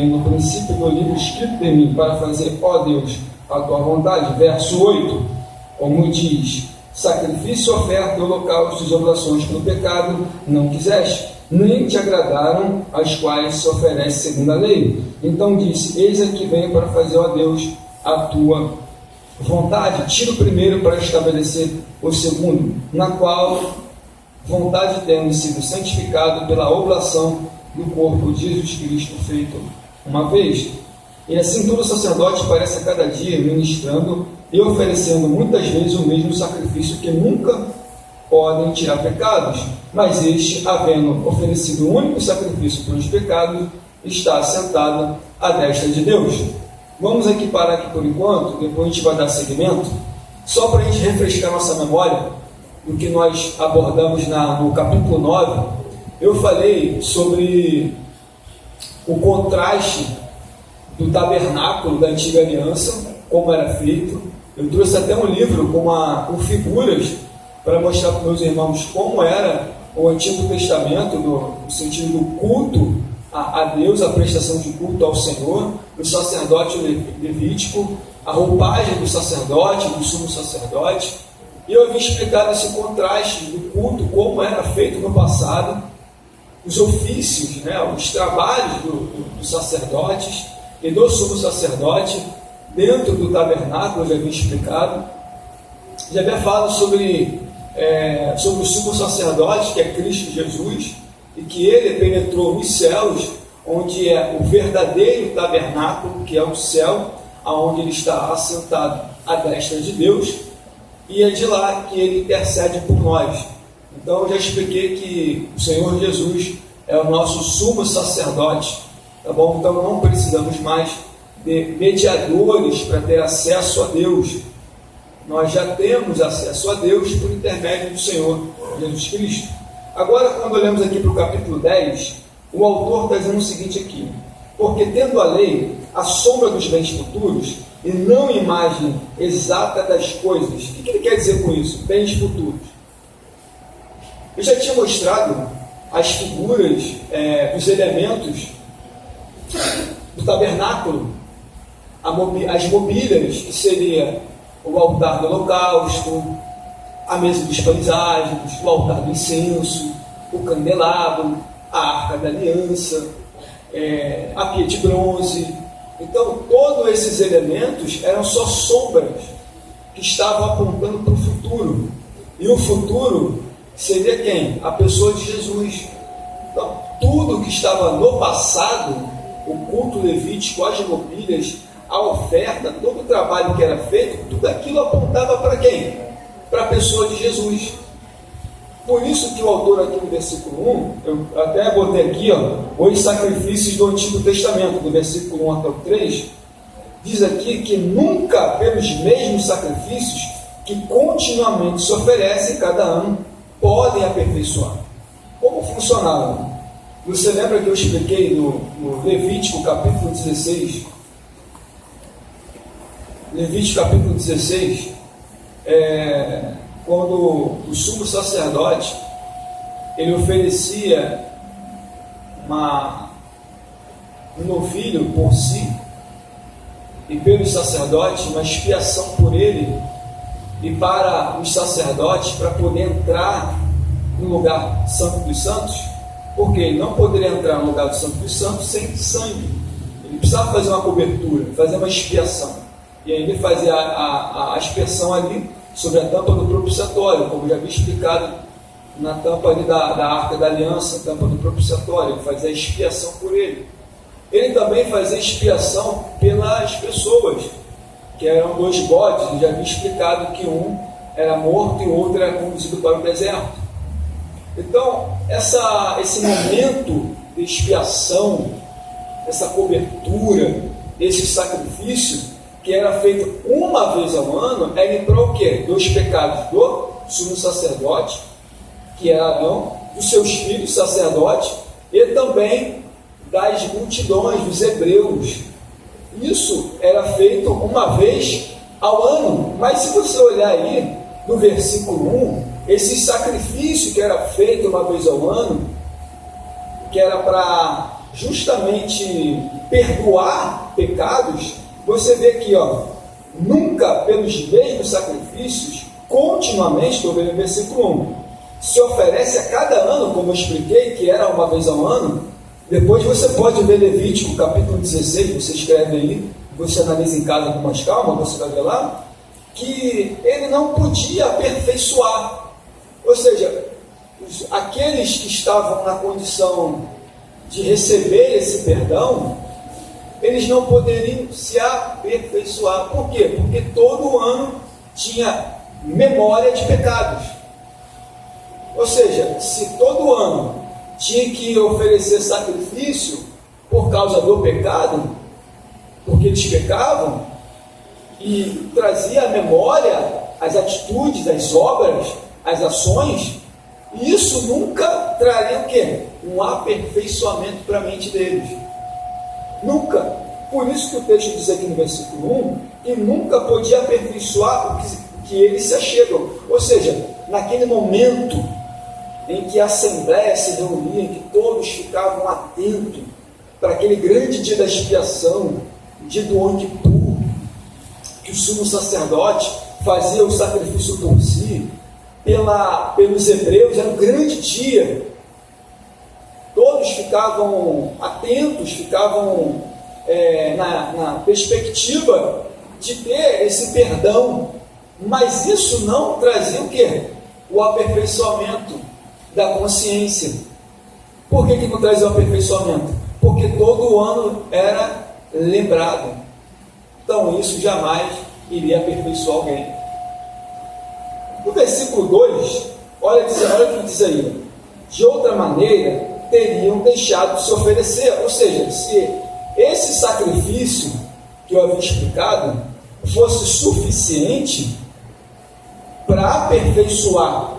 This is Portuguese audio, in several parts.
também no princípio do livro escrito de mim, para fazer, ó Deus, a tua vontade. Verso 8, como diz: sacrifício, oferta, holocaustos e oblações pelo pecado não quiseste, nem te agradaram as quais se oferece segundo a lei. Então disse: eis aqui venho para fazer, ó Deus, a tua vontade. Tira o primeiro para estabelecer o segundo, na qual vontade tendo sido santificado pela oblação do corpo de Jesus Cristo feito uma vez. E assim todo sacerdote parece a cada dia ministrando e oferecendo muitas vezes o mesmo sacrifício, que nunca podem tirar pecados, mas este, havendo oferecido o único sacrifício pelos pecados, está assentado à destra de Deus. Vamos aqui parar aqui por enquanto, depois a gente vai dar seguimento, só para a gente refrescar nossa memória do que nós abordamos no capítulo 9. Eu falei sobre o contraste do tabernáculo da antiga aliança, como era feito. Eu trouxe até um livro com figuras para mostrar para meus irmãos como era o Antigo Testamento, no sentido do culto a Deus, a prestação de culto ao Senhor, o sacerdote levítico, a roupagem do sacerdote, do sumo sacerdote. E eu havia explicado esse contraste do culto, como era feito no passado, os ofícios, os trabalhos dos sacerdotes e do sumo sacerdote dentro do tabernáculo. Eu já havia explicado, já havia falado sobre o sumo sacerdote, que é Cristo Jesus, e que ele penetrou nos céus, onde é o verdadeiro tabernáculo, que é o céu, aonde ele está assentado à destra de Deus, e é de lá que ele intercede por nós. Então eu já expliquei que o Senhor Jesus é o nosso sumo sacerdote, tá bom? Então não precisamos mais de mediadores para ter acesso a Deus. Nós já temos acesso a Deus por intermédio do Senhor Jesus Cristo. Agora, quando olhamos aqui para o capítulo 10, o autor está dizendo o seguinte aqui: porque tendo a lei a sombra dos bens futuros, e não imagem exata das coisas. O que ele quer dizer com isso? Bens futuros. Eu já tinha mostrado as figuras, os elementos do tabernáculo, as mobílias, que seria o altar do holocausto, a mesa dos pães ázimos, o altar do incenso, o candelabro, a arca da aliança, a pia de bronze. Então, todos esses elementos eram só sombras que estavam apontando para o futuro. E o futuro seria quem? A pessoa de Jesus. Então, tudo que estava no passado, o culto levítico, as mobílias, a oferta, todo o trabalho que era feito, tudo aquilo apontava para quem? Para a pessoa de Jesus. Por isso que o autor aqui no versículo 1, eu até botei aqui, os sacrifícios do Antigo Testamento, do versículo 1 até o 3, diz aqui que nunca pelos mesmos sacrifícios que continuamente se oferecem cada ano, podem aperfeiçoar. Como funcionava? Você lembra que eu expliquei no Levítico capítulo 16? Levítico capítulo 16, quando o sumo sacerdote ele oferecia um novilho por si e pelo sacerdote, uma expiação por ele e para os sacerdotes, para poder entrar no lugar santo dos santos, porque ele não poderia entrar no lugar do santo dos santos sem sangue. Ele precisava fazer uma cobertura, fazer uma expiação, e aí ele fazia a expiação ali sobre a tampa do propiciatório, como já havia explicado na tampa ali da arca da aliança, a tampa do propiciatório. Ele fazia a expiação por ele. Ele também fazia expiação pelas pessoas, que eram 2 bodes. Eu já havia explicado que um era morto e o outro era conduzido para o deserto. Então, esse momento de expiação, essa cobertura, esse sacrifício, que era feito uma vez ao ano, era em prol o quê? Dos pecados do sumo sacerdote, que era Arão, dos seus filhos sacerdotes, e também das multidões, dos hebreus. Isso era feito uma vez ao ano. Mas se você olhar aí no versículo 1, esse sacrifício que era feito uma vez ao ano, que era para justamente perdoar pecados, você vê aqui, nunca pelos mesmos sacrifícios, continuamente, estou vendo no versículo 1, se oferece a cada ano, como eu expliquei, que era uma vez ao ano. Depois você pode ver Levítico, capítulo 16, você escreve aí, você analisa em casa com mais calma, você vai ver lá, que ele não podia aperfeiçoar. Ou seja, aqueles que estavam na condição de receber esse perdão, eles não poderiam se aperfeiçoar. Por quê? Porque todo ano tinha memória de pecados. Ou seja, se todo ano tinha que oferecer sacrifício por causa do pecado, porque eles pecavam, e trazia à memória as atitudes, as obras, as ações, isso nunca traria o quê? Um aperfeiçoamento para a mente deles. Nunca. Por isso que o texto diz aqui no versículo 1, que nunca podia aperfeiçoar o que eles se achegam. Ou seja, naquele momento em que a Assembleia se reunia, em que todos ficavam atentos para aquele grande dia da expiação, dia do Yom Kippur, que o sumo sacerdote fazia o sacrifício por si, pelos hebreus, era um grande dia. Todos ficavam atentos, ficavam na perspectiva de ter esse perdão, mas isso não trazia o quê? O aperfeiçoamento da consciência. Por que não trazia o aperfeiçoamento? Porque todo ano era lembrado. Então isso jamais iria aperfeiçoar alguém. No versículo 2, olha o que diz aí: de outra maneira teriam deixado de se oferecer. Ou seja, se esse sacrifício que eu havia explicado fosse suficiente para aperfeiçoar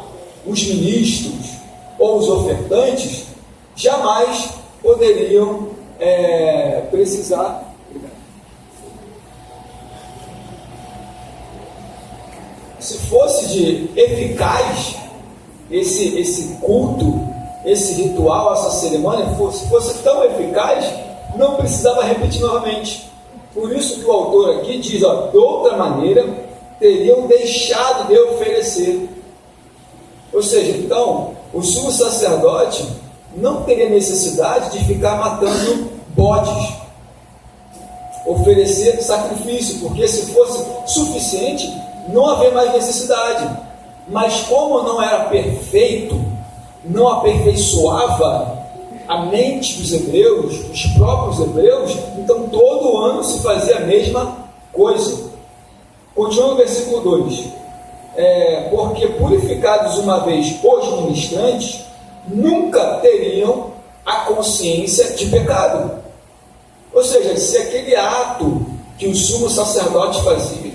os ministros ou os ofertantes, jamais poderiam precisar. Se fosse de eficaz esse culto, esse ritual, essa cerimônia, fosse tão eficaz, não precisava repetir novamente. Por isso que o autor aqui diz, de outra maneira, teriam deixado de oferecer. Ou seja, então, o sumo sacerdote não teria necessidade de ficar matando bodes, oferecer sacrifício, porque se fosse suficiente, não havia mais necessidade. Mas como não era perfeito, não aperfeiçoava a mente dos hebreus, os próprios hebreus, então todo ano se fazia a mesma coisa. Continua no versículo 2. Porque purificados uma vez os ministrantes, nunca teriam a consciência de pecado. Ou seja, se aquele ato que o sumo sacerdote fazia,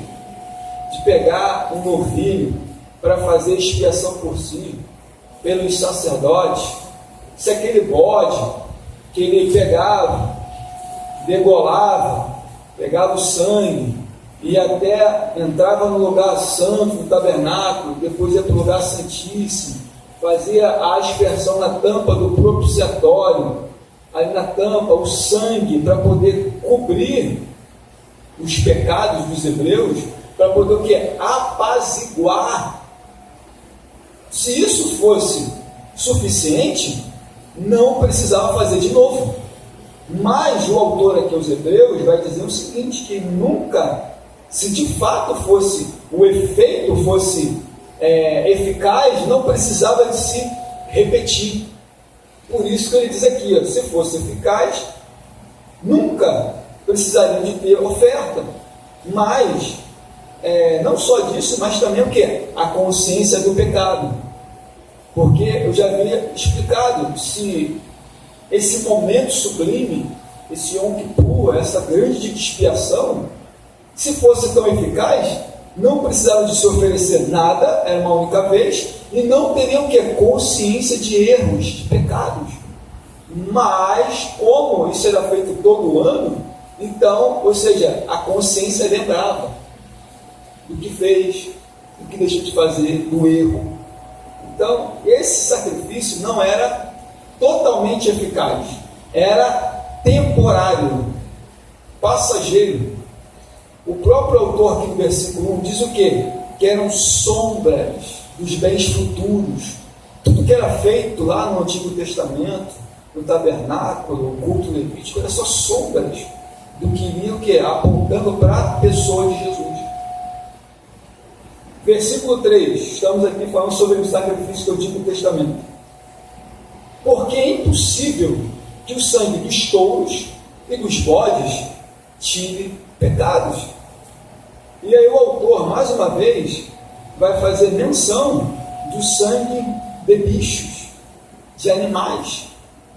de pegar um novilho para fazer expiação por si, pelos sacerdotes, se aquele bode que ele pegava, degolava, pegava o sangue, e até entrava no lugar santo, no tabernáculo, depois ia para o lugar santíssimo, fazia a aspersão na tampa do propiciatório, ali na tampa, o sangue, para poder cobrir os pecados dos hebreus, para poder o quê? Apaziguar. Se isso fosse suficiente, não precisava fazer de novo. Mas o autor aqui aos Hebreus vai dizer o seguinte, que nunca, se de fato fosse, o efeito fosse eficaz, não precisava de se repetir. Por isso que ele diz aqui, se fosse eficaz, nunca precisaria de ter oferta. Mas, não só disso, mas também o quê? A consciência do pecado. Porque eu já havia explicado, se esse momento sublime, esse Yom Kippur, essa grande expiação, se fosse tão eficaz, não precisava de se oferecer nada, era uma única vez, e não teriam que consciência de erros, de pecados. Mas, como isso era feito todo ano, então, ou seja, a consciência lembrava do que fez, do que deixou de fazer, do erro. Então, esse sacrifício não era totalmente eficaz, era temporário, passageiro. O próprio autor aqui no versículo 1 diz o quê? Que eram sombras dos bens futuros. Tudo que era feito lá no Antigo Testamento, no tabernáculo, o culto levítico, era só sombras do que iria o quê? Apontando para a pessoa de Jesus. Versículo 3, estamos aqui falando sobre o sacrifício do Antigo Testamento. Porque é impossível que o sangue dos touros e dos bodes tire pecados. E aí o autor, mais uma vez, vai fazer menção do sangue de bichos, de animais.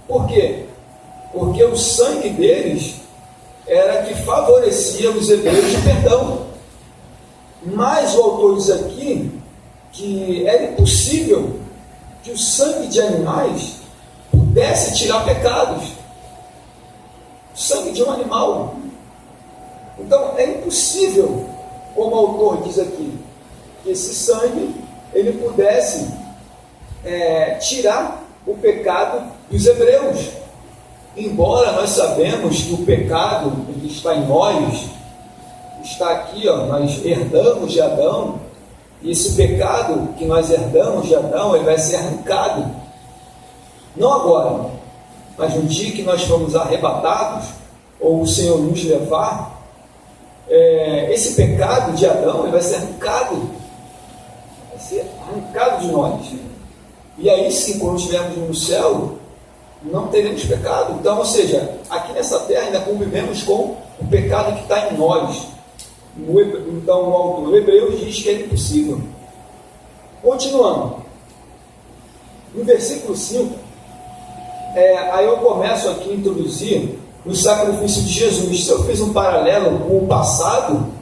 Por quê? Porque o sangue deles era que favorecia os hebreus de perdão. Mas o autor diz aqui que era impossível que o sangue de animais pudesse tirar pecados. O sangue de um animal. Então é impossível, como o autor diz aqui, que esse sangue ele pudesse tirar o pecado dos hebreus. Embora nós sabemos que o pecado ele está em nós, está aqui, nós herdamos de Adão, e esse pecado que nós herdamos de Adão, ele vai ser arrancado, não agora, mas no dia que nós formos arrebatados, ou o Senhor nos levar, esse pecado de Adão, ele vai ser arrancado de nós, e aí sim, quando estivermos no céu, não teremos pecado. Então, ou seja, aqui nessa terra ainda convivemos com o pecado que está em nós. Então o autor hebreu diz que é impossível. Continuando, no versículo 5, aí eu começo aqui a introduzir o sacrifício de Jesus. Se eu fiz um paralelo com o passado,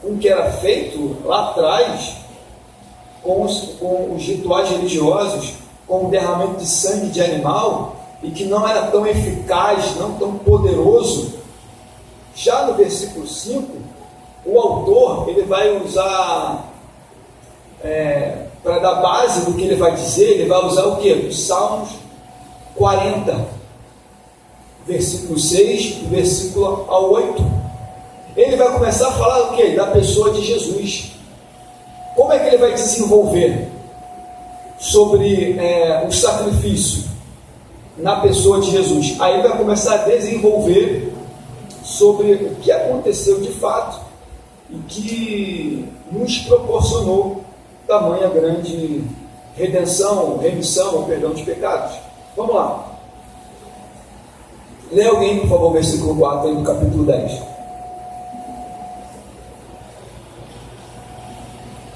com o que era feito lá atrás, com os rituais religiosos, com o derramamento de sangue de animal, e que não era tão eficaz, não tão poderoso, já no versículo 5, o autor ele vai usar, para dar base do que ele vai dizer, ele vai usar o quê? Os Salmos 40, versículo 6, versículo ao 8. Ele vai começar a falar o quê? Da pessoa de Jesus. Como é que ele vai desenvolver sobre o sacrifício na pessoa de Jesus? Aí ele vai começar a desenvolver sobre o que aconteceu de fato e que nos proporcionou tamanha grande remissão ou perdão de pecados. Vamos lá. Lê alguém, por favor, o versículo 4 aí do capítulo 10.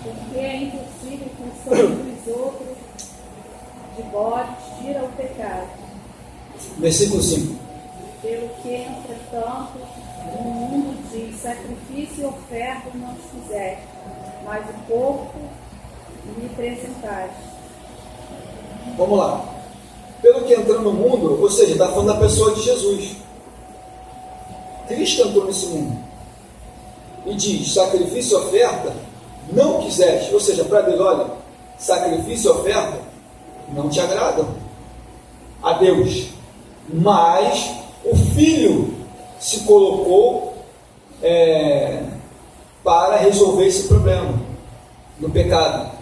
Porque é impossível que o sangue dos outros de bodes tira o pecado. Versículo 5. Pelo que, entretanto, no mundo de sacrifício e oferta não te fizeste, mas o corpo me apresentaste. Vamos lá. Pelo que entrou no mundo, ou seja, está falando da pessoa de Jesus. Cristo entrou nesse mundo e diz: sacrifício e oferta não quiseste. Ou seja, para Deus, olha, sacrifício e oferta não te agradam a Deus, mas o Filho se colocou para resolver esse problema do pecado.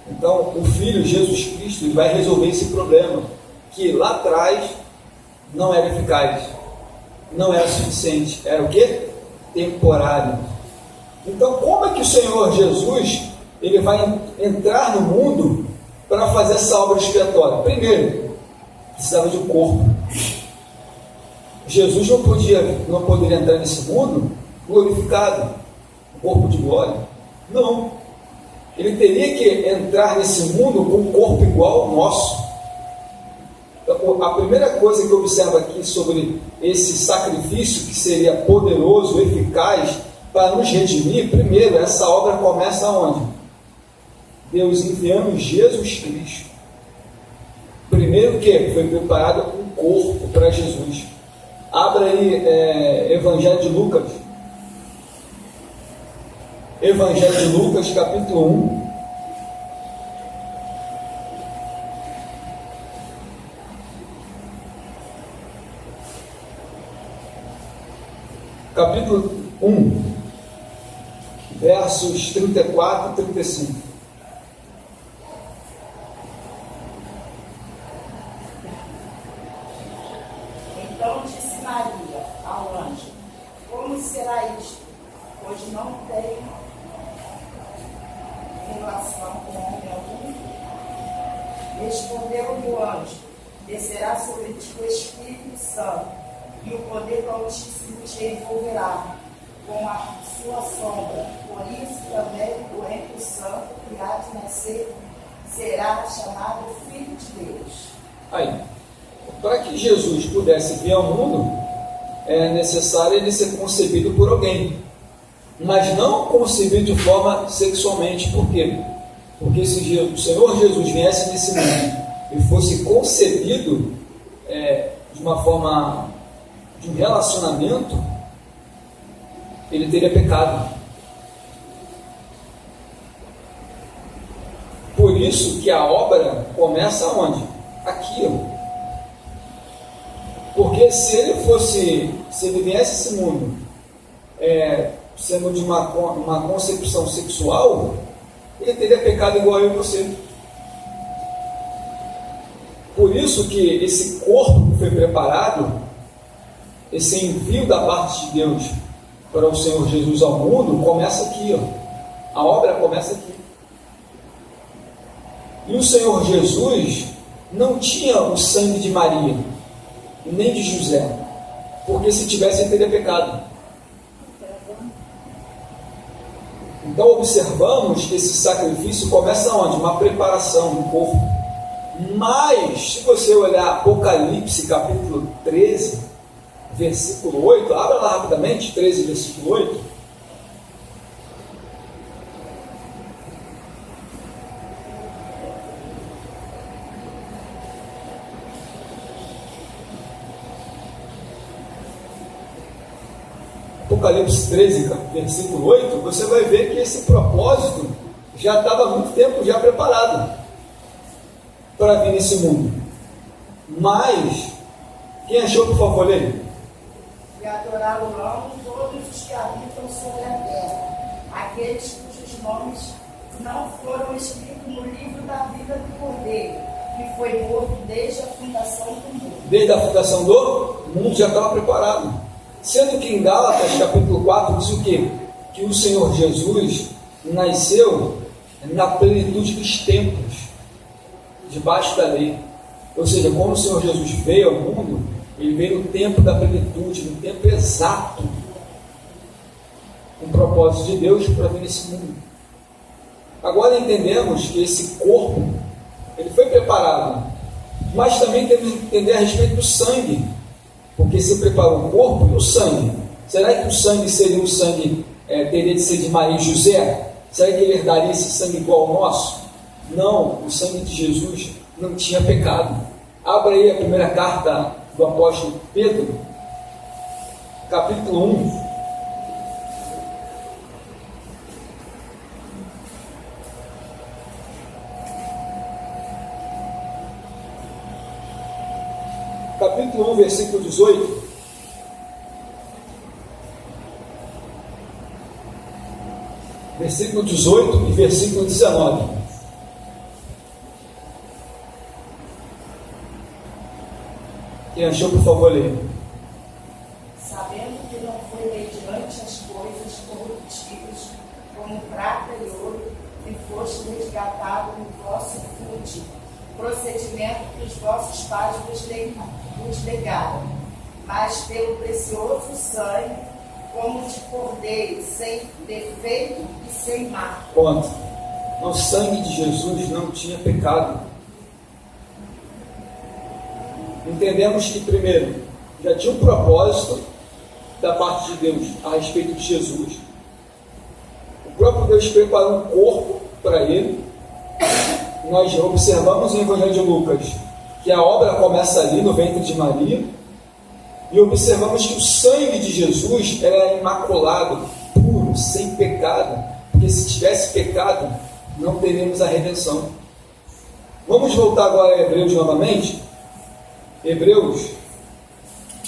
Então, o Filho, Jesus Cristo, ele vai resolver esse problema que lá atrás não era eficaz, não era suficiente. Era o quê? Temporário. Então, como é que o Senhor Jesus ele vai entrar no mundo para fazer essa obra expiatória? Primeiro, precisava de um corpo. Jesus não poderia entrar nesse mundo glorificado, um corpo de glória. Não. Ele teria que entrar nesse mundo com um corpo igual ao nosso. Então, a primeira coisa que eu observo aqui sobre esse sacrifício que seria poderoso, eficaz, para nos redimir, primeiro, essa obra começa onde? Deus enviando Jesus Cristo. Primeiro que foi preparado um corpo para Jesus. Abra aí Evangelho de Lucas. Evangelho de Lucas, capítulo 1. capítulo 1, versos 34 e 35. Então disse Maria ao anjo: como será isto? Pois não tenho relação com homem algum. Respondeu-lhe o anjo: descerá sobre ti o Espírito Santo, e o poder do Altíssimo te envolverá com a sua sombra. Por isso também o Espírito Santo que há de nascer será chamado Filho de Deus. Aí, para que Jesus pudesse vir ao mundo, é necessário ele ser concebido por alguém, mas não concebido de forma sexualmente. Por quê? Porque se o Senhor Jesus viesse nesse mundo e fosse concebido de uma forma de um relacionamento, ele teria pecado. Por isso que a obra começa onde? Aqui, ó. Porque se ele viesse a esse mundo sendo de uma concepção sexual, ele teria pecado igual eu e você. Por isso que esse corpo que foi preparado, esse envio da parte de Deus para o Senhor Jesus ao mundo, começa aqui, ó. A obra começa aqui. E o Senhor Jesus não tinha o sangue de Maria, nem de José, porque se tivesse ele teria pecado. Então observamos que esse sacrifício começa onde? Uma preparação do corpo. Mas, se você olhar Apocalipse capítulo 13, versículo 8, abra lá rapidamente, 13, versículo 8. Apocalipse 13, versículo 8, você vai ver que esse propósito já estava há muito tempo já preparado para vir nesse mundo. Mas, quem achou, por favor, ler? E adorá-lo-ão todos os que habitam sobre a terra, aqueles cujos nomes não foram escritos no livro da vida do Cordeiro, que foi morto desde a fundação do mundo. Desde a fundação do mundo já estava preparado. Sendo que em Gálatas capítulo 4 diz o quê? Que o Senhor Jesus nasceu na plenitude dos tempos, debaixo da lei. Ou seja, quando o Senhor Jesus veio ao mundo, ele veio no tempo da plenitude, no tempo exato, com o propósito de Deus para vir nesse mundo. Agora entendemos que esse corpo, ele foi preparado, mas também temos que entender a respeito do sangue, porque se preparou o corpo e o sangue. Será que o sangue seria o sangue, teria de ser de Maria e José? Será que ele herdaria esse sangue igual ao nosso? Não, o sangue de Jesus não tinha pecado. Abra aí a primeira carta do apóstolo Pedro, capítulo 1. Capítulo 1, versículo 18. Versículo 18 e versículo 19. Quem achou, por favor, leia. Sabendo que não foi mediante as coisas corruptíveis, como prata e ouro, que foste resgatado no vosso fútil procedimento que os vossos pais vos legaram, mas pelo precioso sangue, como de cordeiro, sem defeito e sem mácula. Ponto. O sangue de Jesus não tinha pecado. Entendemos que, primeiro, já tinha um propósito da parte de Deus a respeito de Jesus. O próprio Deus preparou um corpo para ele. Nós observamos no Evangelho de Lucas que a obra começa ali no ventre de Maria, e observamos que o sangue de Jesus era imaculado, puro, sem pecado, porque se tivesse pecado, não teríamos a redenção. Vamos voltar agora a Hebreus novamente. Hebreus,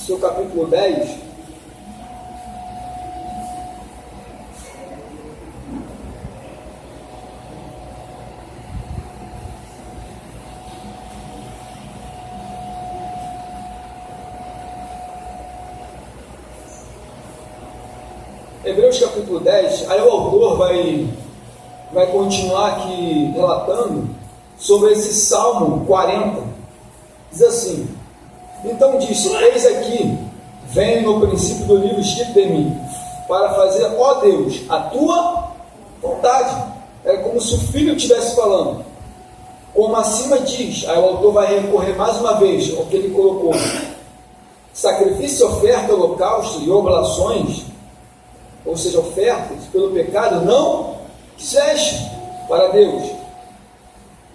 seu capítulo 10. Hebreus capítulo 10, aí o autor vai continuar aqui relatando sobre esse Salmo 40. Diz assim: então disse, eis aqui, venho no princípio do livro escrito de mim, para fazer, ó Deus, a tua vontade. É como se o filho estivesse falando. Como acima diz, aí o autor vai recorrer mais uma vez ao que ele colocou: sacrifício, oferta, holocausto e oblações, ou seja, ofertas pelo pecado, não quiseste para Deus,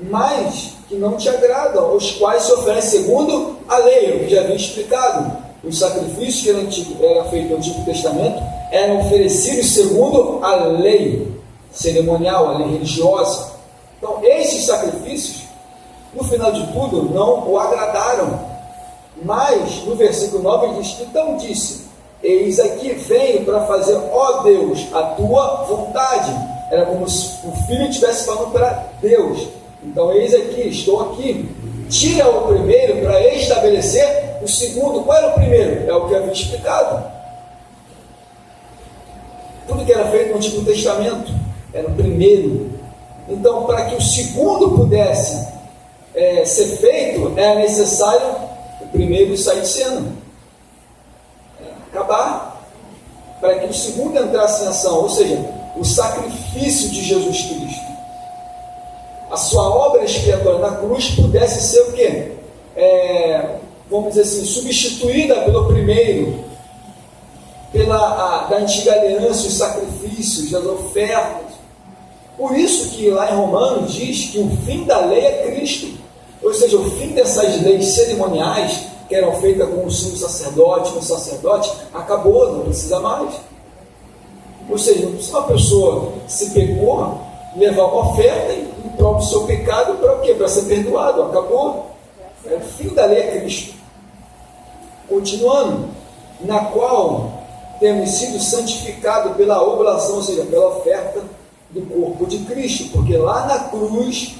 mas que não te agradam, os quais se oferecem segundo a lei, o que já havia explicado. Os sacrifícios que eram feitos no Antigo Testamento eram oferecidos segundo a lei cerimonial, a lei religiosa. Então, esses sacrifícios, no final de tudo, não o agradaram. Mas, no versículo 9, ele diz: então disse, eis aqui venho para fazer, ó Deus, a tua vontade. Era como se o filho estivesse falando para Deus. Então, eis aqui, estou aqui. Tira o primeiro para estabelecer o segundo. Qual era o primeiro? É o que eu havia explicado. Tudo que era feito no Antigo Testamento era o primeiro. Então, para que o segundo pudesse ser feito, era necessário o primeiro sair de cena, acabar, para que o segundo entrasse em ação, ou seja, o sacrifício de Jesus Cristo, a sua obra expiatória na cruz pudesse ser o quê? Vamos dizer assim, substituída pelo primeiro, da antiga aliança, os sacrifícios, as ofertas. Por isso que lá em Romanos diz que o fim da lei é Cristo, ou seja, o fim dessas leis cerimoniais que eram feitas com o sumo sacerdote, com o sacerdote, acabou, não precisa mais. Ou seja, não precisa uma pessoa, se pecou, levar uma oferta em prol do seu pecado, para o quê? Para ser perdoado, acabou. O fim da lei é Cristo. Continuando, na qual temos sido santificados pela oblação, ou seja, pela oferta do corpo de Cristo, porque lá na cruz,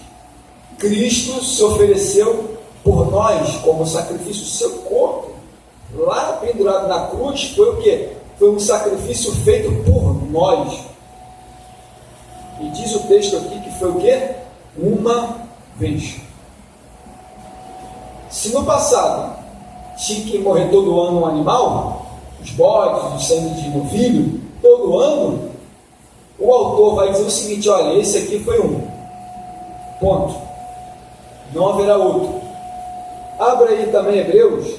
Cristo se ofereceu por nós, como sacrifício, seu corpo, lá pendurado na cruz, foi o quê? Foi um sacrifício feito por nós. E diz o texto aqui que foi o quê? Uma vez. Se no passado tinha que morrer todo ano um animal, os bodes, o sangue de novilho, todo ano, o autor vai dizer o seguinte: olha, esse aqui foi um. Ponto. Não haverá outro. Abra aí também Hebreus,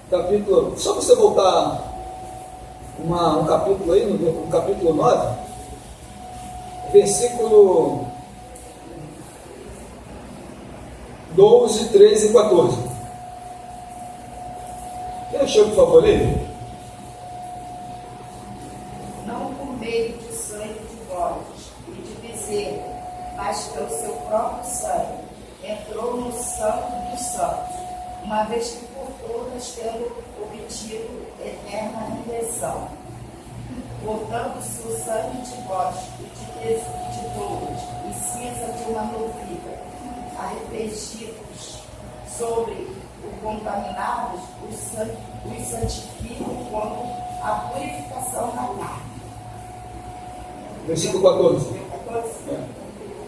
capítulo, só você voltar um capítulo aí, no capítulo 9, versículo 12, 13 e 14. Quem achou, por favor, lê? Não por meio de sangue de bodes e de bezerro, mas pelo seu próprio sangue, entrou no santo dos santos, uma vez que por todas tendo obtido eterna redenção. Voltando-se o sangue de bodes e de touros e cinza de uma novilha, arrependidos sobre o contaminados, os santificam como a purificação da carne. Versículo 14.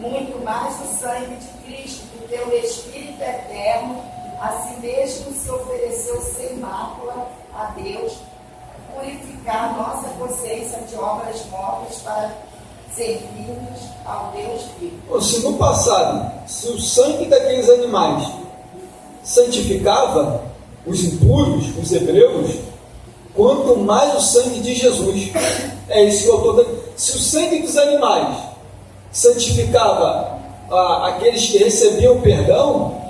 Muito mais o sangue de Cristo, do teu Espírito eterno, a si mesmo se ofereceu sem mácula a Deus, purificar nossa consciência de obras mortas para servirmos ao Deus vivo. Se no passado, se o sangue daqueles animais santificava os impuros, os hebreus, quanto mais o sangue de Jesus. É isso que eu estou dando. Se o sangue dos animais santificava aqueles que recebiam perdão,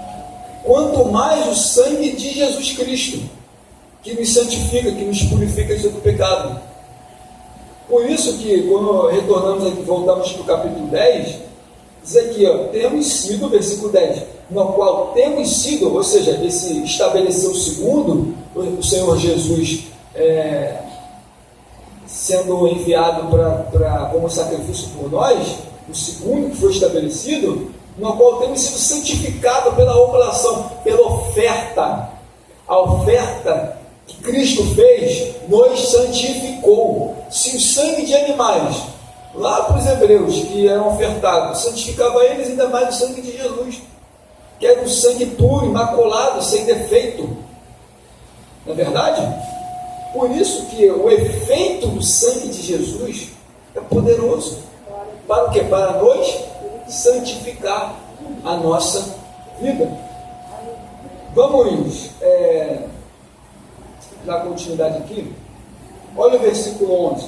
quanto mais o sangue de Jesus Cristo, que nos santifica, que nos purifica do pecado. Por isso que, quando retornamos aqui, voltamos para o capítulo 10, diz aqui, temos sido, versículo 10, no qual temos sido, ou seja, esse estabeleceu o segundo, o Senhor Jesus sendo enviado como sacrifício por nós, o segundo que foi estabelecido, no qual temos sido santificados pela oblação, pela oferta. A oferta que Cristo fez nos santificou. se o sangue de animais, lá para os hebreus que eram ofertados, santificava eles, ainda mais o sangue de Jesus, que era um sangue puro, imaculado, sem defeito. Não é verdade? Por isso que o efeito do sangue de Jesus é poderoso. Para o quê? Para nos santificar a nossa vida. Vamos dar continuidade aqui. Olha o versículo 11.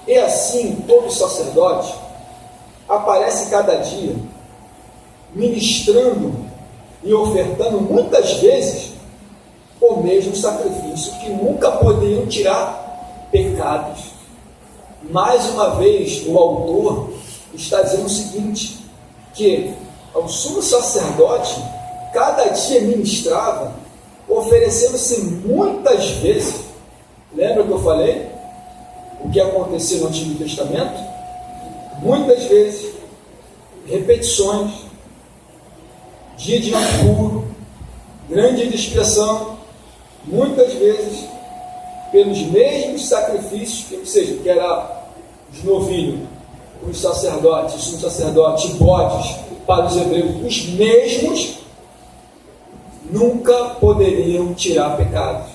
E assim todo sacerdote aparece cada dia, ministrando e ofertando muitas vezes o mesmo sacrifício, que nunca poderiam tirar pecados. Mais uma vez, o autor está dizendo o seguinte, que o sumo sacerdote cada dia ministrava, oferecendo-se muitas vezes. Lembra que eu falei o que acontecia no Antigo Testamento? Muitas vezes, repetições, dia de Yom Kippur, grande de expiação, muitas vezes pelos mesmos sacrifícios, ou seja, que era os novilhos, os sacerdotes, os sacerdotes, bodes para os hebreus, os mesmos nunca poderiam tirar pecados.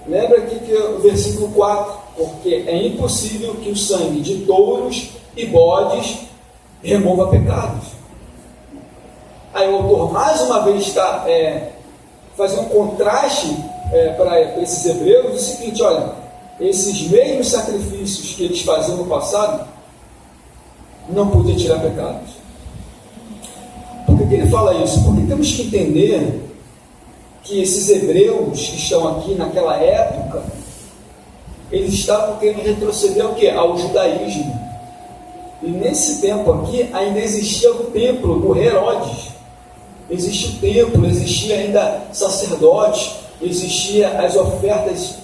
Lembra aqui que o versículo 4, porque é impossível que o sangue de touros e bodes remova pecados. Aí o autor mais uma vez está fazendo um contraste para esses hebreus, o seguinte, olha, esses mesmos sacrifícios que eles faziam no passado não podiam tirar pecados. Por que ele fala isso? Porque temos que entender que esses hebreus que estão aqui naquela época, eles estavam querendo retroceder ao quê? Ao judaísmo. E nesse tempo aqui ainda existia o templo do Herodes. Existia o templo, existia ainda sacerdotes, existia as ofertas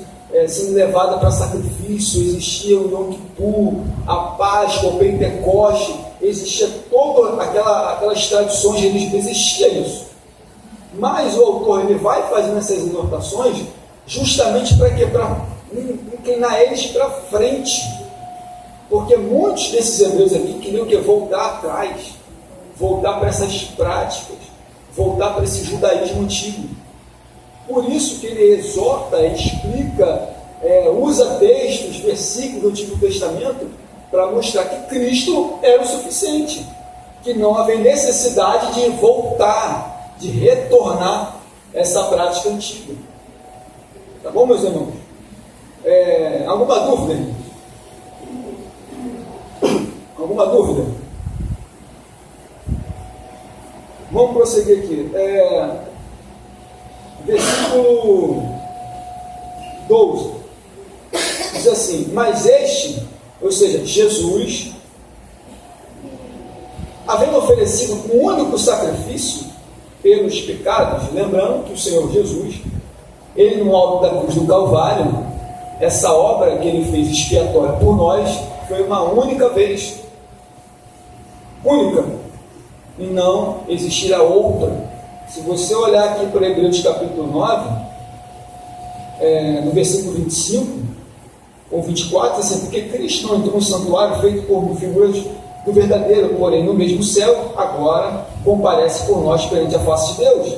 sendo levadas para sacrifício, existia o Yom Kippur, a Páscoa, o Pentecoste, existia todas aquelas tradições religiosas, existia isso. Mas o autor ele vai fazendo essas exortações justamente para quê? Para inclinar eles para frente, porque muitos desses hebreus aqui queriam voltar atrás, voltar para essas práticas, voltar para esse judaísmo antigo. Por isso que ele exorta, explica, usa textos, versículos do Antigo Testamento para mostrar que Cristo era o suficiente, que não havia necessidade de voltar, de retornar essa prática antiga. Tá bom, meus irmãos? Alguma dúvida? Alguma dúvida? Vamos prosseguir aqui. Versículo 12 diz assim: mas este, ou seja, Jesus, havendo oferecido um único sacrifício pelos pecados, lembrando que o Senhor Jesus, ele no alto da cruz do Calvário, essa obra que ele fez expiatória por nós, foi uma única vez, única, e não existirá outra. Se você olhar aqui para Hebreus capítulo 9, no versículo 25 ou 24, assim, porque Cristo não entrou no santuário feito por figuras do verdadeiro, porém no mesmo céu, agora comparece por nós perante a face de Deus.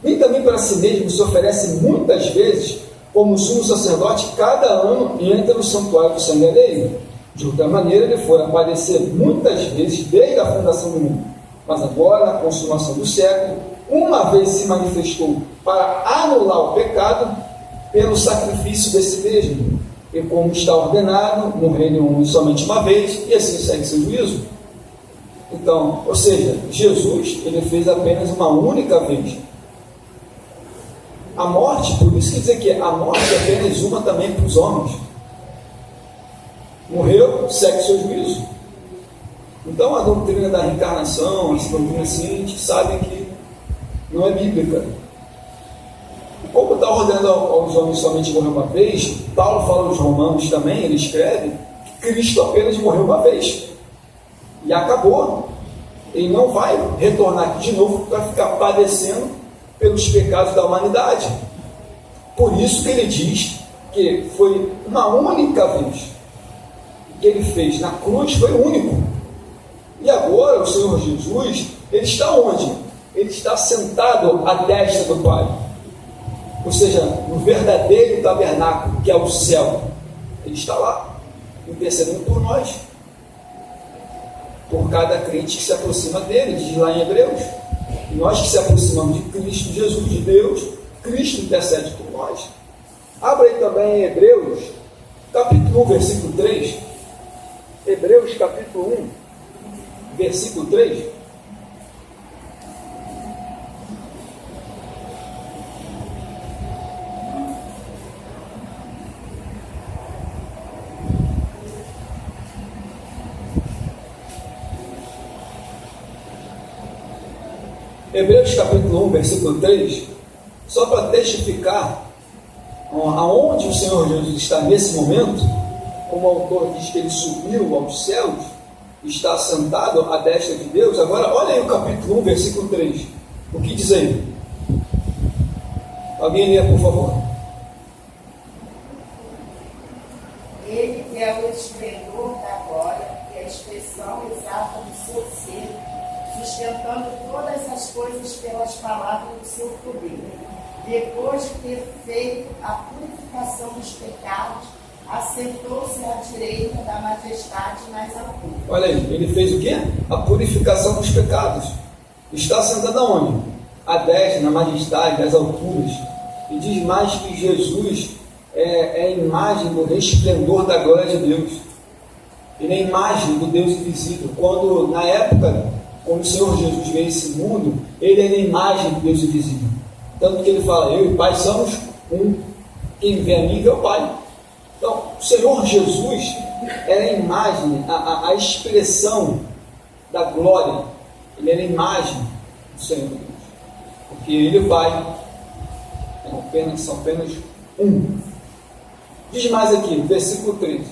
Nem também para si mesmo se oferece muitas vezes, como sumo sacerdote, cada ano entra no santuário do sangue alheio. De outra maneira, ele foi aparecer muitas vezes desde a fundação do mundo. Mas agora, na consumação do século, uma vez se manifestou para anular o pecado pelo sacrifício desse mesmo, e como está ordenado, morrendo somente uma vez, e assim segue seu juízo. Então, ou seja, Jesus, ele fez apenas uma única vez. A morte, por isso quer dizer que a morte é apenas uma também para os homens. Morreu, segue seu juízo. Então a doutrina da reencarnação, essa doutrina assim, a gente sabe que não é bíblica. Como está ordenando aos homens somente morrer uma vez, Paulo fala aos Romanos também, ele escreve que Cristo apenas morreu uma vez. E acabou. Ele não vai retornar aqui de novo para ficar padecendo pelos pecados da humanidade. Por isso que ele diz que foi uma única vez que ele fez na cruz, foi único. E agora o Senhor Jesus, ele está onde? Ele está sentado à destra do Pai. Ou seja, no verdadeiro tabernáculo, que é o céu. Ele está lá, intercedendo por nós. Por cada crente que se aproxima dele, diz lá em Hebreus. E nós que se aproximamos de Cristo Jesus, de Deus, Cristo intercede por nós. Abra aí também em Hebreus, capítulo 1, versículo 3. Hebreus, capítulo 1, versículo 3. Hebreus capítulo 1, versículo 3, só para testificar aonde o Senhor Jesus está nesse momento, como o autor diz que ele subiu aos céus, está sentado à destra de Deus. Agora, olha aí o capítulo 1, versículo 3, o que diz aí? Alguém lê, por favor. Ele que é o esplendor da glória e a expressão exata do seu ser, sustentando todas as coisas pelas palavras do seu poder. Depois de ter feito a purificação dos pecados, assentou-se à direita da majestade nas alturas. Olha aí, ele fez o quê? A purificação dos pecados. Está sentado aonde? À destra, na majestade, das alturas. E diz mais que Jesus é a imagem do resplendor da glória de Deus. Ele é a imagem do Deus invisível. Quando, na época, quando o Senhor Jesus veio a esse mundo, ele é a imagem do Deus invisível. Tanto que ele fala, eu e o Pai somos um. Quem vê a mim vê o Pai. Então, o Senhor Jesus é a imagem, a expressão da glória. Ele é a imagem do Senhor Deus. Porque ele e o Pai são apenas um. Diz mais aqui, versículo 13.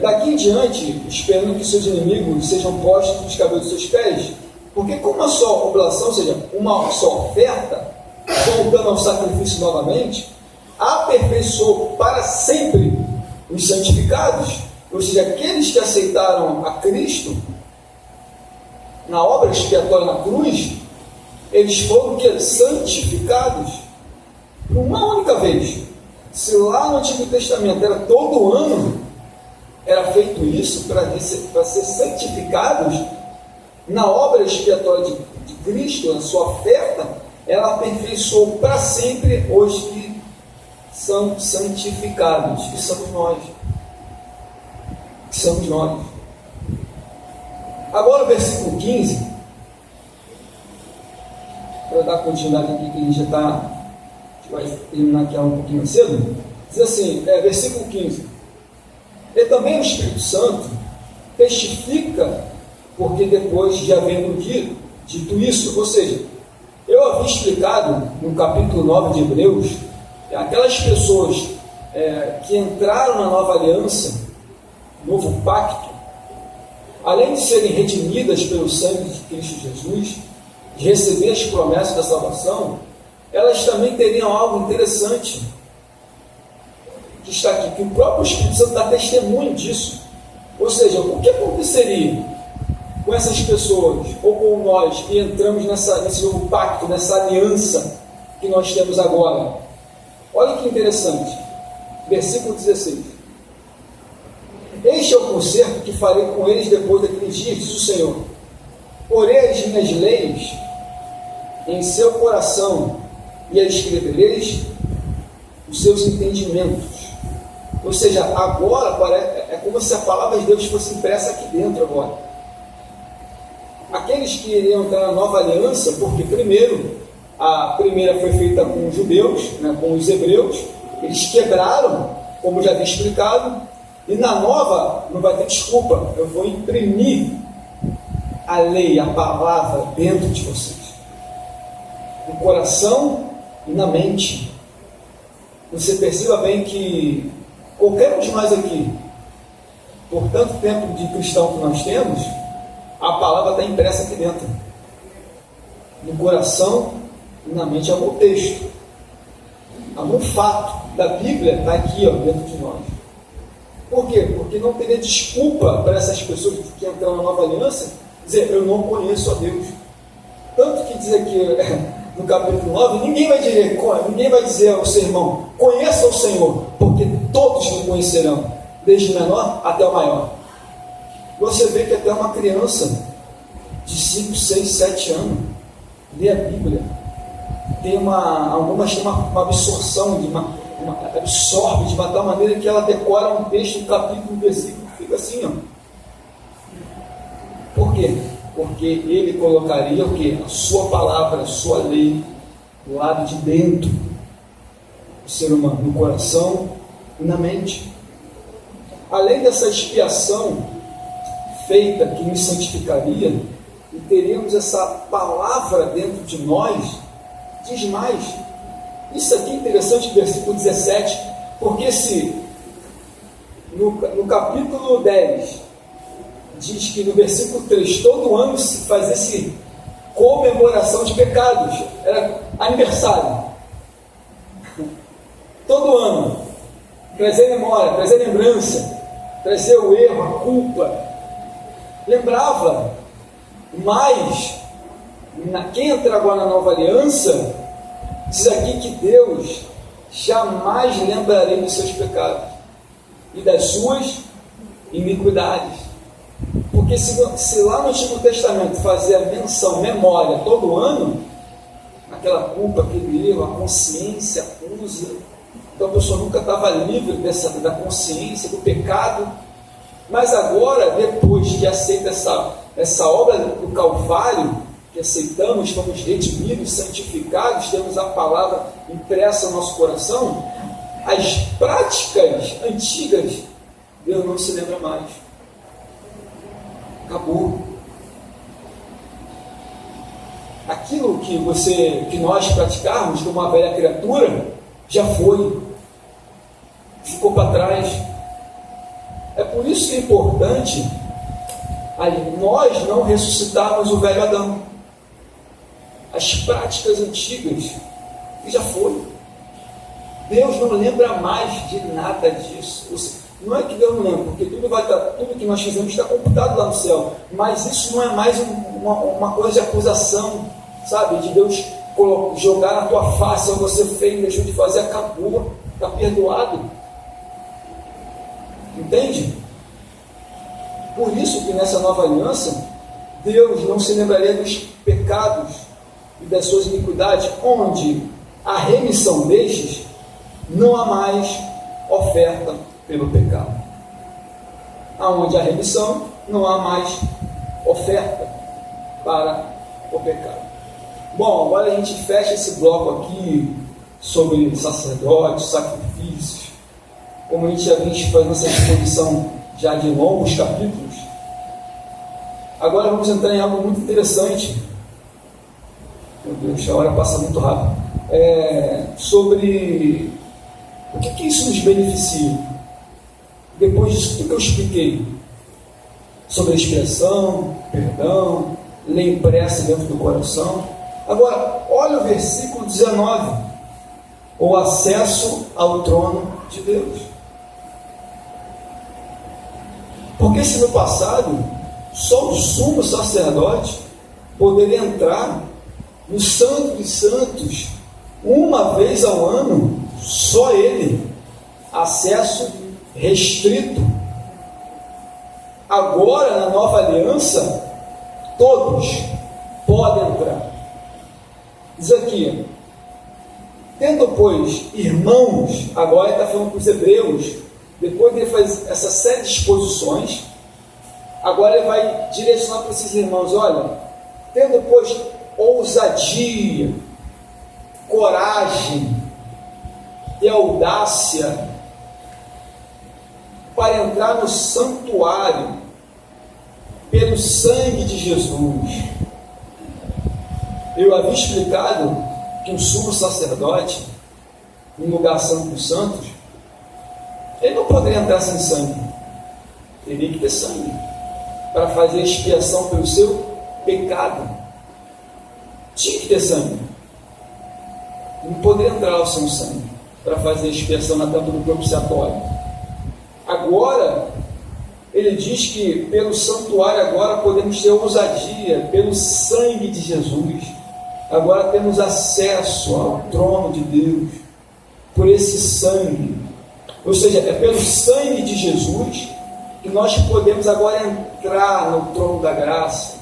Daqui em diante, esperando que seus inimigos sejam postos nos cabelos dos seus pés, porque com uma só oblação, ou seja, uma só oferta, voltando ao sacrifício novamente, aperfeiçoou para sempre os santificados, ou seja, aqueles que aceitaram a Cristo na obra expiatória na cruz, eles foram santificados uma única vez. Se lá no Antigo Testamento era todo ano, era feito isso para ser santificados na obra expiatória de Cristo, na sua oferta, ela aperfeiçoou para sempre os que são santificados, que somos nós. Que somos nós. Agora o versículo 15, para dar continuidade aqui, que a gente já está, vai terminar aqui um pouquinho mais cedo, diz assim, versículo 15, e também o Espírito Santo testifica, porque depois de havendo dito isso, ou seja, eu havia explicado no capítulo 9 de Hebreus, aquelas pessoas que entraram na nova aliança, novo pacto, além de serem redimidas pelo sangue de Cristo Jesus, de receber as promessas da salvação, elas também teriam algo interessante, que está aqui, que o próprio Espírito Santo dá testemunho disso. Ou seja, o que aconteceria com essas pessoas, ou com nós, que entramos nesse novo pacto, nessa aliança que nós temos agora? Olha que interessante, versículo 16. Este é o concerto que farei com eles depois daqueles dias, diz o Senhor. Porei as minhas leis em seu coração e as escrevereis os seus entendimentos. Ou seja, agora é como se a palavra de Deus fosse impressa aqui dentro agora. Aqueles que iriam entrar na nova aliança, porque primeiro, a primeira foi feita com os judeus, com os hebreus, eles quebraram, como já havia explicado, e na nova não vai ter desculpa, eu vou imprimir a lei, a palavra dentro de vocês, no coração e na mente. Você perceba bem que qualquer um de nós aqui, por tanto tempo de cristão que nós temos, a palavra está impressa aqui dentro, no coração e na mente. É o texto. algum fato da Bíblia está aqui, ó, dentro de nós. Por quê? Porque não teria desculpa para essas pessoas que entram na nova aliança dizer, eu não conheço a Deus. Tanto que diz aqui no capítulo 9, ninguém vai dizer ao seu irmão, conheça o Senhor, porque todos me conhecerão, desde o menor até o maior. Você vê que até uma criança de 5, 6, 7 anos lê a Bíblia, algumas têm uma absorção, absorve de uma tal maneira que ela decora um texto, um capítulo, um versículo, fica assim, ó. Por quê? Porque ele colocaria o quê? A sua palavra, a sua lei, do lado de dentro do ser humano, no coração e na mente. Além dessa expiação feita que nos santificaria, e teríamos essa palavra dentro de nós, diz mais. Isso aqui é interessante, versículo 17, porque se no capítulo 10 diz que no versículo 3, todo ano se fazia essa comemoração de pecados, era aniversário. Todo ano, trazer memória, trazer lembrança, trazer o erro, a culpa. Lembrava, mas quem entra agora na nova aliança, diz aqui que Deus jamais lembrará dos seus pecados e das suas iniquidades. Porque se lá no Antigo Testamento fazia menção, memória todo ano, aquela culpa, aquele erro, a consciência acusa, então a pessoa nunca estava livre da consciência, do pecado. Mas agora, depois que aceita essa obra do Calvário, que aceitamos, fomos redimidos, santificados, temos a palavra impressa no nosso coração, as práticas antigas, Deus não se lembra mais. Acabou. Aquilo que nós praticarmos como uma velha criatura, já foi. Ficou para trás. É por isso que é importante nós não ressuscitarmos o velho Adão. As práticas antigas, que já foi. Deus não lembra mais de nada disso. Não é que Deus não lembra, porque tudo que nós fizemos está computado lá no céu. Mas isso não é mais uma coisa de acusação, sabe? De Deus jogar na tua face, você fez, deixou de fazer, acabou, está perdoado. Entende? Por isso que nessa nova aliança, Deus não se lembraria dos pecados e das suas iniquidades, onde a remissão destes não há mais oferta pelo pecado. Aonde há remissão, não há mais oferta para o pecado. Bom, agora a gente fecha esse bloco aqui sobre sacerdotes, sacrifícios. Como a gente já vem fazendo essa exposição já de longos capítulos, agora vamos entrar em algo muito interessante. Meu Deus, a hora passa muito rápido. Sobre o que isso nos beneficia. Depois disso tudo que eu expliquei sobre a expiação, perdão, lei impressa dentro do coração. Agora, olha o versículo 19, o acesso ao trono de Deus. Porque se no passado só o sumo sacerdote poderia entrar no Santo dos Santos uma vez ao ano, só ele, acesso restrito. Agora, na nova aliança, todos podem entrar. Diz aqui, tendo, pois, irmãos, agora ele está falando para os hebreus, depois de ele faz essa série de exposições, agora ele vai direcionar para esses irmãos, olha, tendo, pois, ousadia, coragem e audácia para entrar no santuário pelo sangue de Jesus. Eu havia explicado que um sumo sacerdote, no lugar santo dos santos, ele não poderia entrar sem sangue. Teria que ter sangue para fazer expiação pelo seu pecado. Tinha que ter sangue. Não poderia entrar lá sem sangue. para fazer a expiação na tampa do propiciatório. Agora, ele diz que pelo santuário agora podemos ter ousadia, pelo sangue de Jesus. Agora temos acesso ao trono de Deus, por esse sangue. Ou seja, é pelo sangue de Jesus que nós podemos agora entrar no trono da graça,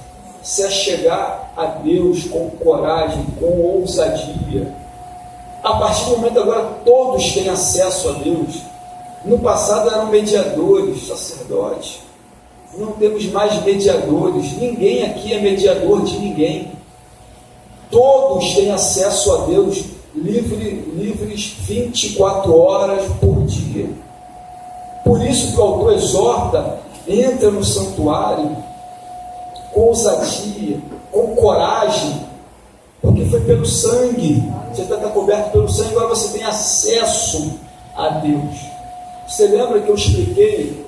se achegar a Deus com coragem, com ousadia. A partir do momento agora todos têm acesso a Deus. No passado eram mediadores, sacerdotes. Não temos mais mediadores. Ninguém aqui é mediador de ninguém. Todos têm acesso a Deus livres 24 horas por dia. Por isso que o autor exorta, entra no santuário com ousadia, com coragem, porque foi pelo sangue. Você está coberto pelo sangue, agora você tem acesso a Deus. Você lembra que eu expliquei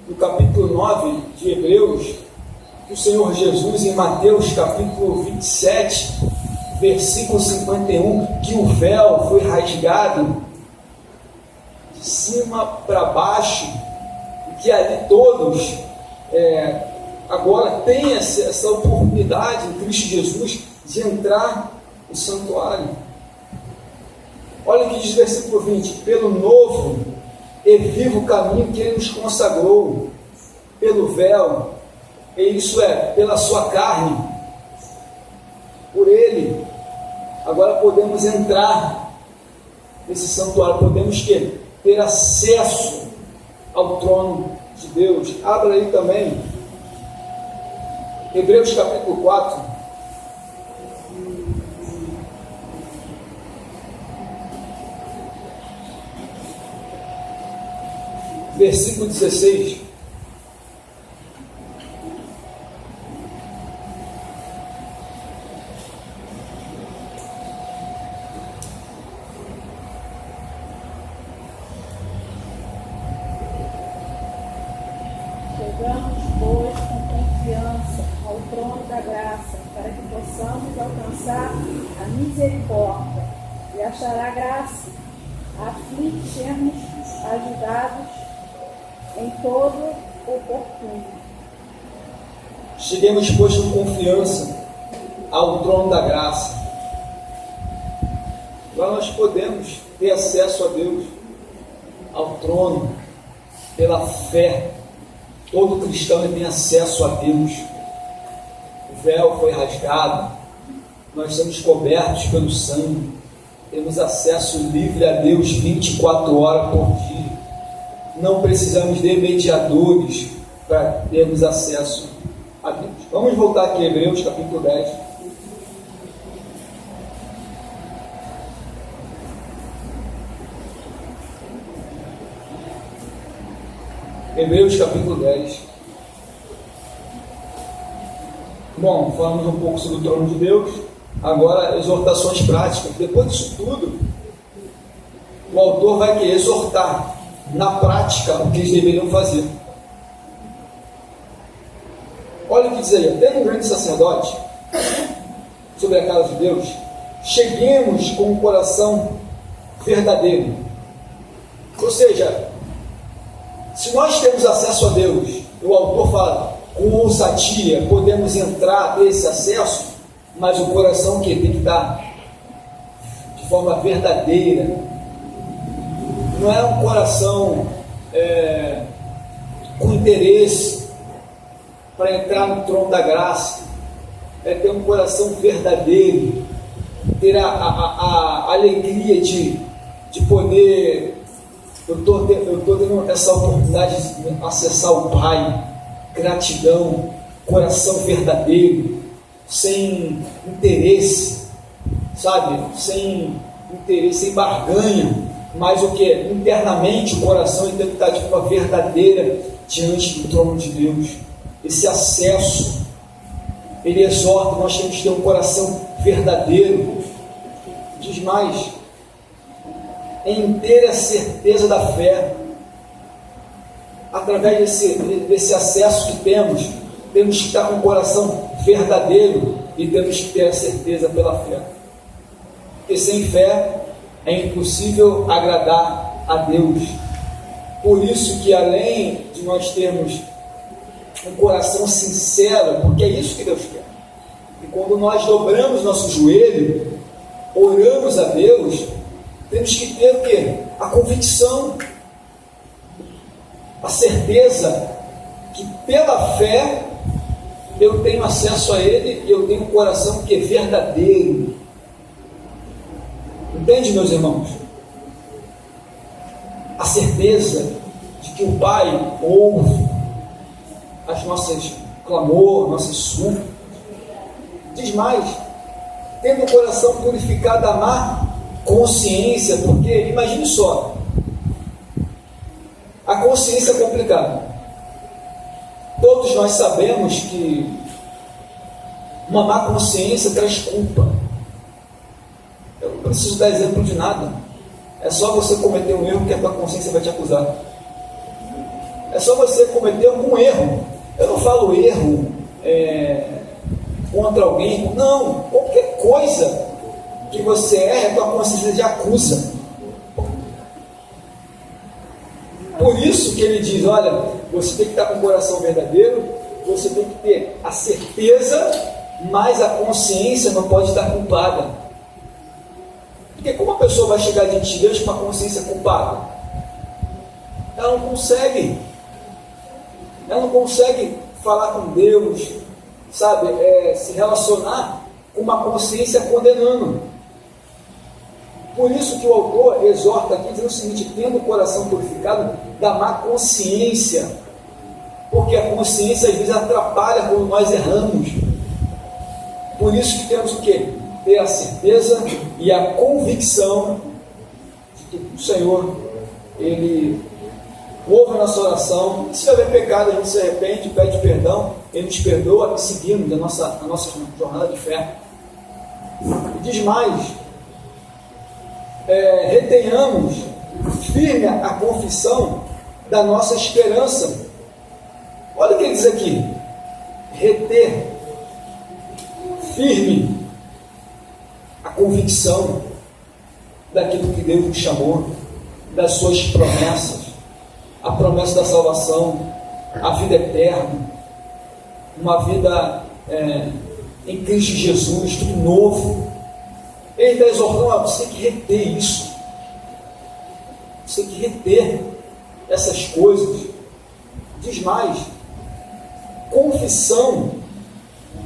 no capítulo 9 de Hebreus, que o Senhor Jesus, em Mateus capítulo 27, versículo 51, que o véu foi rasgado de cima para baixo, e que ali todos agora têm essa oportunidade em Cristo Jesus de entrar no santuário. Olha o que diz o versículo 20: pelo novo e vivo caminho que Ele nos consagrou, pelo véu, e isso é, pela sua carne, por Ele, agora podemos entrar nesse santuário, podemos ter acesso ao trono de Deus. Abra aí também, Hebreus capítulo 4. Versículo 16. Chegamos, pois, com confiança ao trono da graça, para que possamos alcançar a misericórdia e achar a graça, a fim de sermos ajudados em todo oportuno. Cheguemos, pois, com confiança ao trono da graça. Lá nós podemos ter acesso a Deus, ao trono, pela fé. Todo cristão tem acesso a Deus. O véu foi rasgado, nós somos cobertos pelo sangue, temos acesso livre a Deus 24 horas por dia. Não precisamos de mediadores para termos acesso a Deus. Vamos voltar aqui a Hebreus capítulo 10. Hebreus capítulo 10. Bom, falamos um pouco sobre o trono de Deus. Agora, exortações práticas. Depois disso tudo, o autor vai querer exortar na prática o que eles deveriam fazer. Olha o que diz aí: tendo um grande sacerdote sobre a casa de Deus, cheguemos com um coração verdadeiro. Ou seja, se nós temos acesso a Deus, o autor fala, com ousadia, podemos entrar nesse acesso, mas o coração que tem que estar de forma verdadeira. Não é um coração com interesse para entrar no trono da graça. É ter um coração verdadeiro, ter a alegria de poder. Eu estou tendo essa oportunidade de acessar o Pai. Gratidão, coração verdadeiro, sem interesse, sabe? Sem interesse, sem barganha. Mas o que? Internamente o coração tem que estar de forma verdadeira diante do trono de Deus. Esse acesso, ele exorta, nós temos que ter um coração verdadeiro. Diz mais, em ter a certeza da fé. Através desse acesso que temos que estar com um coração verdadeiro e temos que ter a certeza pela fé. Porque sem fé é impossível agradar a Deus. Por isso que, além de nós termos um coração sincero, porque é isso que Deus quer, e quando nós dobramos nosso joelho, oramos a Deus, temos que ter o quê? A convicção, a certeza que pela fé eu tenho acesso a Ele e eu tenho um coração que é verdadeiro. Entende, meus irmãos? A certeza de que o Pai ouve as nossas clamor, nossas súplicas. Diz mais, tendo o coração purificado da má consciência, porque imagine só, a consciência é complicada. Todos nós sabemos que uma má consciência traz culpa. Eu não preciso dar exemplo de nada. É só você cometer um erro que a tua consciência vai te acusar. É só você cometer algum erro. Eu não falo erro contra alguém. Não, qualquer coisa que você erra, a tua consciência te acusa. Por isso que ele diz, olha, você tem que estar com o coração verdadeiro, você tem que ter a certeza, mas a consciência não pode estar culpada. Porque como a pessoa vai chegar diante de Deus com uma consciência culpada? Ela não consegue. Ela não consegue falar com Deus, sabe, se relacionar com uma consciência condenando. Por isso que o autor exorta aqui, dizendo o seguinte, tendo o coração purificado da má consciência, porque a consciência às vezes atrapalha quando nós erramos. Por isso que temos o quê? Ter a certeza e a convicção de que o Senhor, Ele ouve a nossa oração, e se houver pecado, a gente se arrepende, pede perdão, Ele nos perdoa e seguimos a nossa jornada de fé. E diz mais, retenhamos firme a confissão da nossa esperança. Olha o que ele diz aqui, reter firme a convicção daquilo que Deus nos chamou, das suas promessas, a promessa da salvação, a vida eterna, uma vida em Cristo Jesus, tudo novo. Ele está exortando, você tem que reter isso, você tem que reter essas coisas. Diz mais, confissão,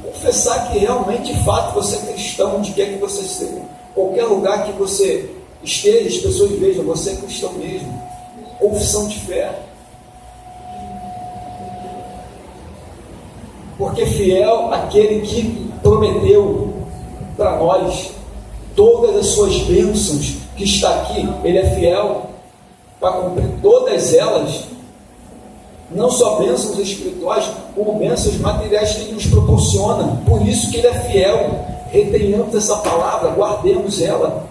confessar que realmente, de fato, você é cristão, onde quer que você esteja, qualquer lugar que você esteja, as pessoas vejam, você é cristão mesmo. Confissão de fé. Porque fiel aquele que prometeu para nós todas as suas bênçãos, que está aqui, Ele é fiel para cumprir todas elas, não só bênçãos espirituais, como bênçãos materiais que Ele nos proporciona. Por isso que Ele é fiel. Retenhamos essa palavra, guardemos ela,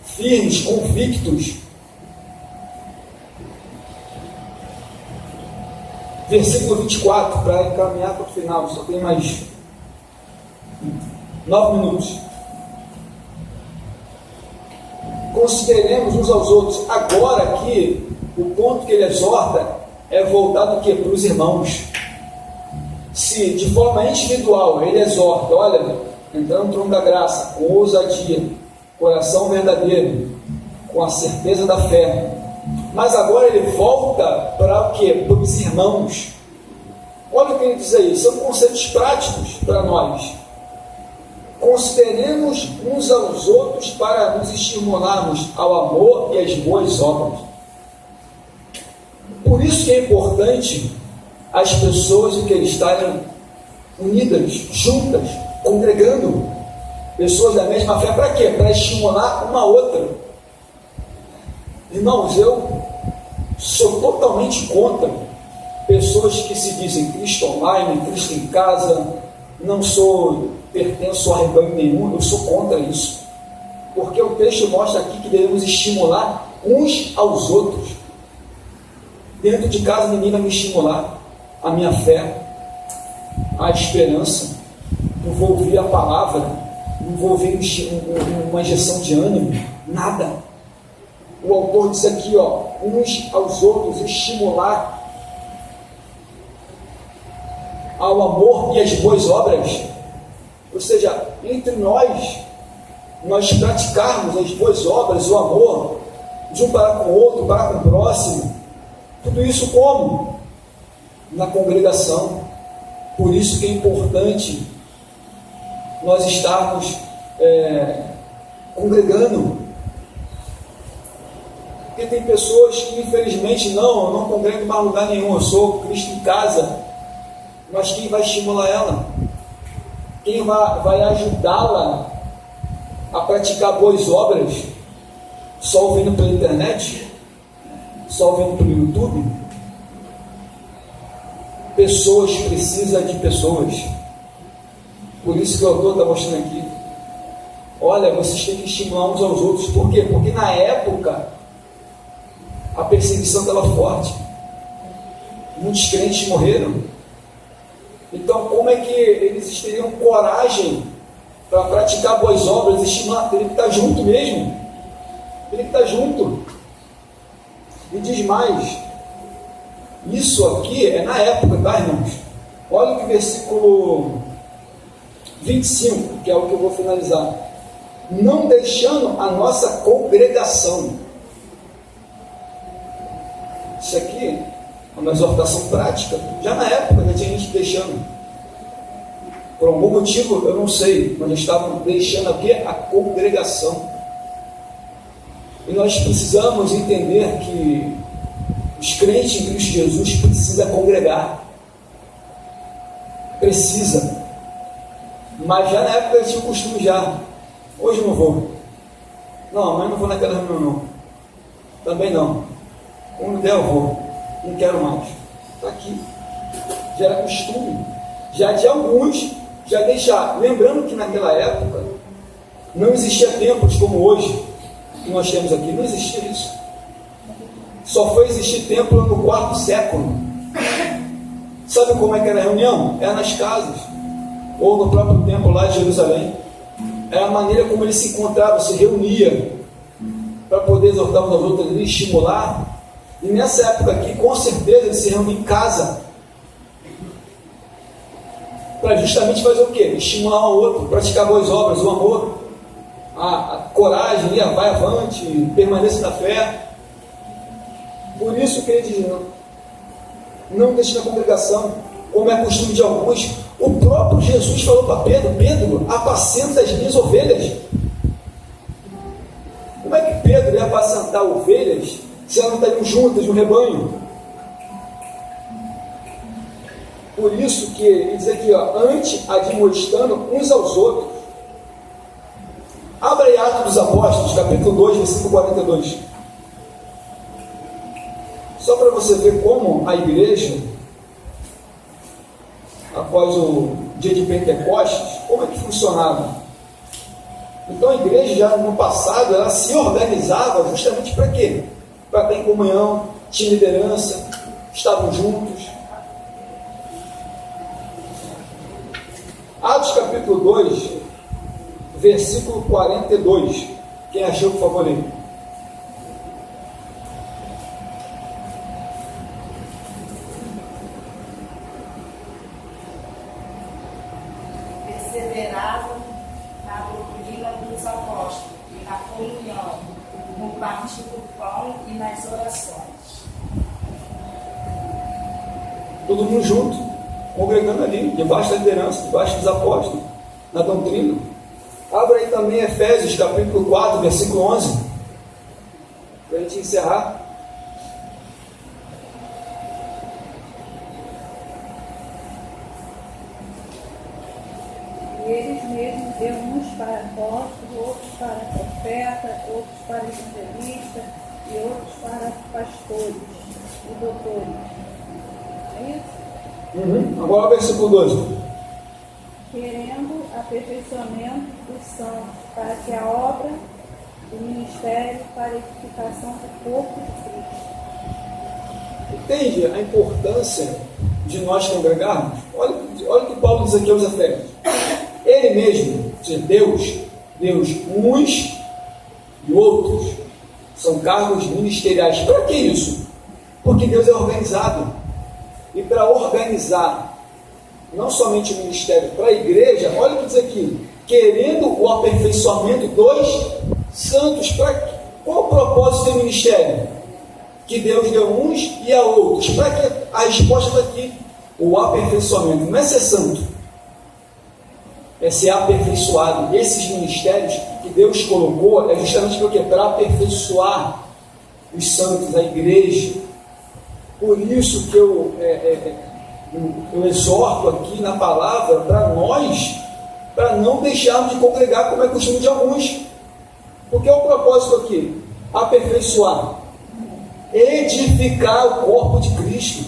firmes, convictos. Versículo 24, para encaminhar para o final, só tem mais 9 minutos. Consideremos uns aos outros. Agora aqui, o ponto que ele exorta é voltado para os irmãos. Se de forma individual ele exorta, olha, entrando no trono da graça, com ousadia, coração verdadeiro, com a certeza da fé, mas agora ele volta para o quê? Para os irmãos. Olha o que ele diz aí, são conceitos práticos para nós. Consideremos uns aos outros para nos estimularmos ao amor e às boas obras. Por isso que é importante as pessoas que estarem unidas, juntas, congregando, pessoas da mesma fé, para quê? Para estimular uma outra. Irmãos, eu sou totalmente contra pessoas que se dizem Cristo online, Cristo em casa, não pertenço a rebanho nenhum, eu sou contra isso. Porque o texto mostra aqui que devemos estimular uns aos outros. Dentro de casa ninguém vai me estimular a minha fé, a esperança. Não vou ouvir a palavra, não vou ouvir uma injeção de ânimo, nada. o autor diz aqui, uns aos outros, estimular ao amor e às boas obras, ou seja, entre nós praticarmos as boas obras, o amor, de um para com o outro, para com o próximo, tudo isso como? Na congregação. Por isso que é importante nós estarmos congregando. Porque tem pessoas que infelizmente eu não congrego em mais lugar nenhum, eu sou Cristo em casa, mas quem vai estimular ela? Quem vai ajudá-la a praticar boas obras? Só ouvindo pela internet? Só ouvindo pelo YouTube? Pessoas precisam de pessoas. Por isso que o autor está mostrando aqui. Olha, vocês têm que estimular uns aos outros. Por quê? Porque na época a perseguição estava forte. Muitos crentes morreram. Então, como é que eles teriam coragem para praticar boas obras e estimular? Tem que estar junto mesmo. Tem que estar junto. E diz mais. Isso aqui é na época, tá, irmãos? Olha o que versículo 25, que é o que eu vou finalizar. Não deixando a nossa congregação. Isso aqui é uma exortação prática. Já na época já tinha gente deixando. Por algum motivo, eu não sei, mas eles estavam deixando aqui a congregação. E nós precisamos entender que os crentes em Cristo Jesus precisam congregar. Precisa. Mas já na época eles tinham costume já. Hoje eu não vou. Não, amanhã não vou naquela reunião não. Também não. Quando der eu vou. Não quero mais. Está aqui. Já era costume. Já de alguns, já deixar. Lembrando que naquela época não existia templos como hoje, que nós temos aqui. Não existia isso. Só foi existir templo no 4º século. Sabe como é que era a reunião? Era nas casas. Ou no próprio templo lá de Jerusalém. Era a maneira como eles se encontravam, se reunia para poder exortar uns aos outros, estimular. E nessa época aqui, com certeza, eles se reuniam em casa. Para justamente fazer o quê? Estimular um ao outro, praticar boas obras, o amor, a coragem, vai avante, permaneça na fé. Por isso que ele diz, não deixe na congregação, como é costume de alguns. O próprio Jesus falou para Pedro: Pedro, apacenta as minhas ovelhas. Como é que Pedro ia apacentar ovelhas se elas não estariam juntas no rebanho? Por isso que ele diz aqui, antes admoestando uns aos outros. Abra aí Atos dos Apóstolos, capítulo 2, versículo 42. Só para você ver como a igreja, após o dia de Pentecostes, como é que funcionava. Então a igreja já no passado, ela se organizava justamente para quê? Para estar em comunhão, tinha liderança, estavam juntos. Atos capítulo 2, versículo 42. Quem achou, por favor, leia. Perseveravam na doutrina dos apóstolos e na comunhão, no partir do pão e nas orações. Todo mundo junto, congregando ali, debaixo da liderança, debaixo dos apóstolos, na doutrina. Abra aí também Efésios capítulo 4, versículo 11, para a gente encerrar. E eles mesmos deu uns para apóstolos, outros para profetas, outros para evangelistas e outros para pastores e doutores. É isso? Agora o versículo 12. Querendo aperfeiçoamento dos santos, para que a obra do ministério para a edificação do corpo de Cristo. Entende a importância de nós congregarmos? Olha o que Paulo diz aqui aos Efésios. Ele mesmo, Deus, uns e outros, São cargos ministeriais. Para que isso? Porque Deus é organizado. E para organizar não somente o ministério, para a igreja, olha o que diz aqui, querendo o aperfeiçoamento dos santos. Qual o propósito do ministério? Que Deus deu uns e a outros. Para que? A resposta está aqui. O aperfeiçoamento. Não é ser santo, é ser aperfeiçoado. Esses ministérios que Deus colocou é justamente para aperfeiçoar os santos, a igreja. Por isso que eu exorto aqui na palavra para nós, para não deixarmos de congregar como é costume de alguns. Porque é o propósito aqui? Aperfeiçoar, edificar o corpo de Cristo.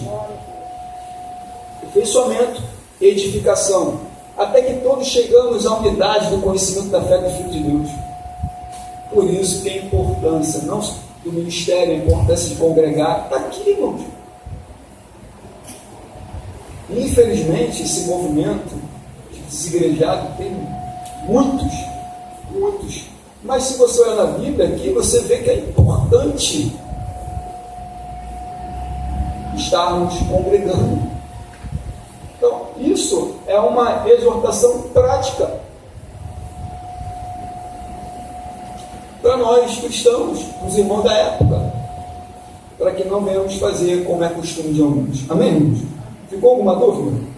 Aperfeiçoamento, edificação, até que todos chegamos à unidade do conhecimento da fé do Filho de Deus. Por isso que a importância, não do ministério, a importância de congregar, está aqui, irmãos. Infelizmente, esse movimento de desigrejado tem muitos. Mas se você olhar na Bíblia aqui, você vê que é importante estarmos congregando. Então, isso é uma exortação prática para nós cristãos, os irmãos da época, para que não venhamos fazer como é costume de alguns. Amém, irmãos? Ficou alguma dúvida?